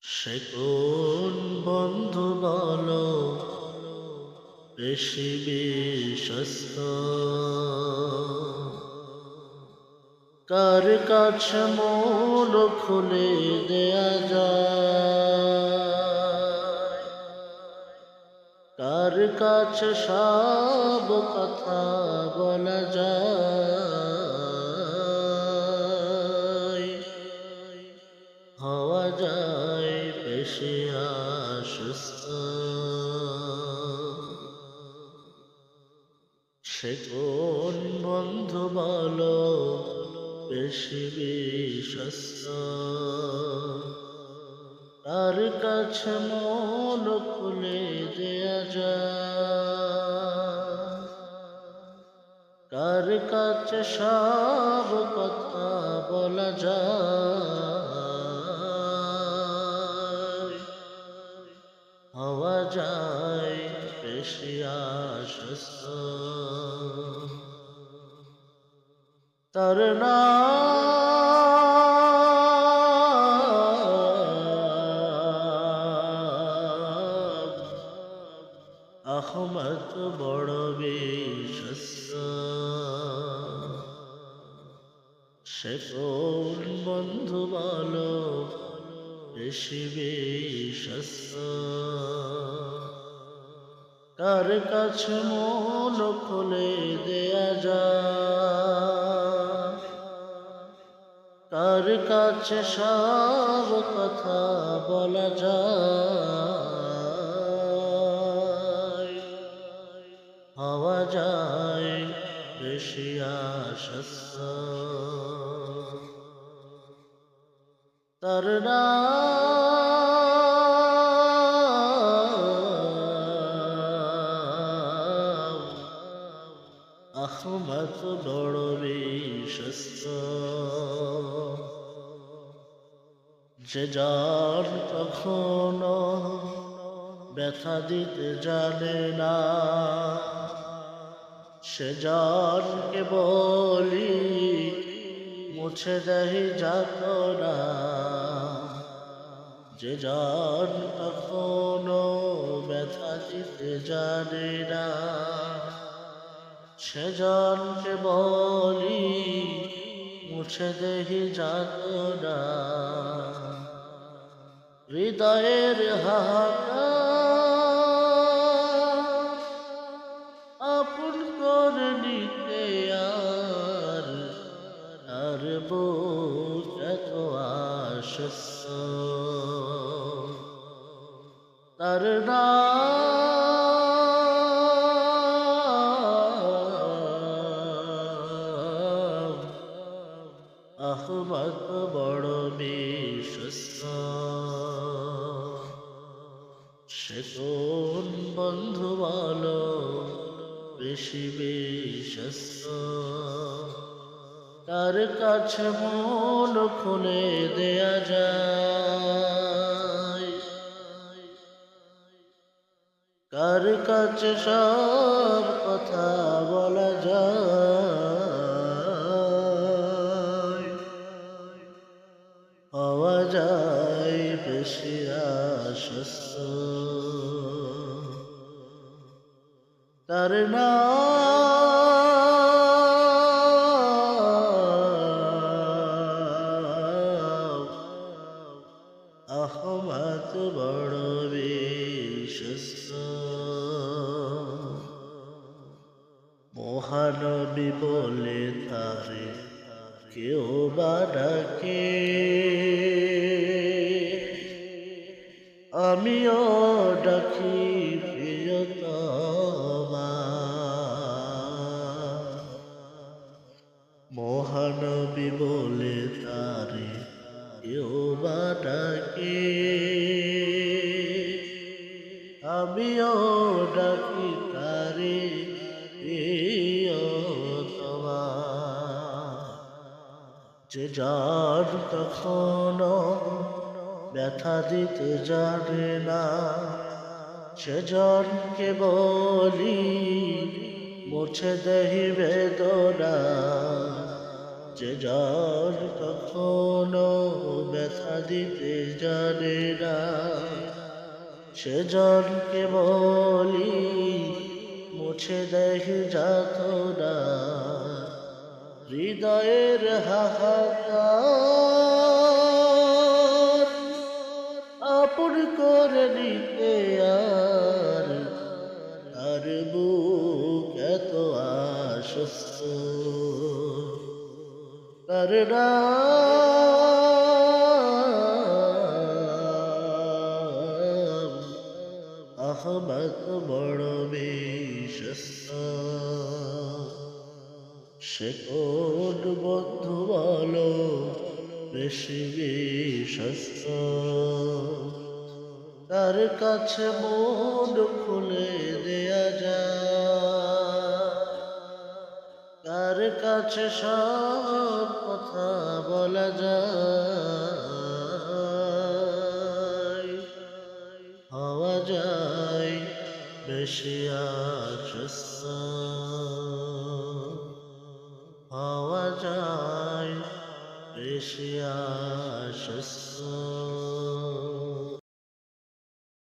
সে কোন বন্ধু বলো বেশি বিশ্বস্ত, কার কাছে মন খুলে দেয়া যায়, কার কাছে সব কথা বলা যায়, হওয়া যায় বেশি আশ্বস্ত। সে কোন বন্ধু বলো বেশি বিশ্বস্ত, তার কাছে মন খুলে দেয়া যায়, কার কাছে সব কথা বলা যায়, হওয়া যায় বেশি আশ্বস্ত। তার নাম আহমদ, বড় বিশ্বস্ত। সে কোন বন্ধু বলো বেশি বিশ্বস্ত, কার কাছে মন খুলে দেয়া যায়, কার কাছে সব কথা বলা যায়, হওয়া যায় বেশি আশ্বস্ত। তার নাম আহমদ, বড় বিশ্বস্ত। যে যার কখনো ব্যথা দিতে জানে না, সে জানকে বলি মুছে দেয় যাতনা। যে জান কখনো ব্যথা দিতে জানে না, সে জানকে বলি মুছে দেহি যাতনা। হৃদয়ের হাহাকার আপন করে নিতে আর বুক এত আশ্বস্ত। তার নাম আহমদ, বড় বিশ্বস্ত। সে কোন বন্ধু বলো বেশি বিশ্বস্ত, কার কাছে মন খুলে দেয়া যায়, কার কাছে সব কথা বলা যায়, হওয়া যায় বেশি আশ্বস্ত। তার নাম আহমদ, বড় বিশ্বস্ত। মহানবী বলে তারে কেউ বা ডাকে, আমিও ডাকি প্রিয়তমা। মহানবী বলে তারে কেউ বা ডাকে, আমিও ডাকি তারে প্রিয়তমা। যে যার কখনো ব্যথা দিতে জানে না, সে জনকে বলি মুছে দেহি বেদনা। যে জন কখনো ব্যথা দিতে জানে না, সে জনকে বলি মুছে দেখ যাতনা, হৃদয়ের হাহাকার আপন করে নিতে আর তার বুক এত আশ্বস্ত, তার নাম আহমদ বড় বিশ্বস্ত। সে কোন বন্ধু বলো বেশি বিশ্বস্ত, তার কাছে মন খুলে দেয়া যায়, তার কাছে সব কথা বলা যায়, হওয়া যায় বেশি আশ্বস্ত, হওয়া যায় বেশি আশ্বস্ত।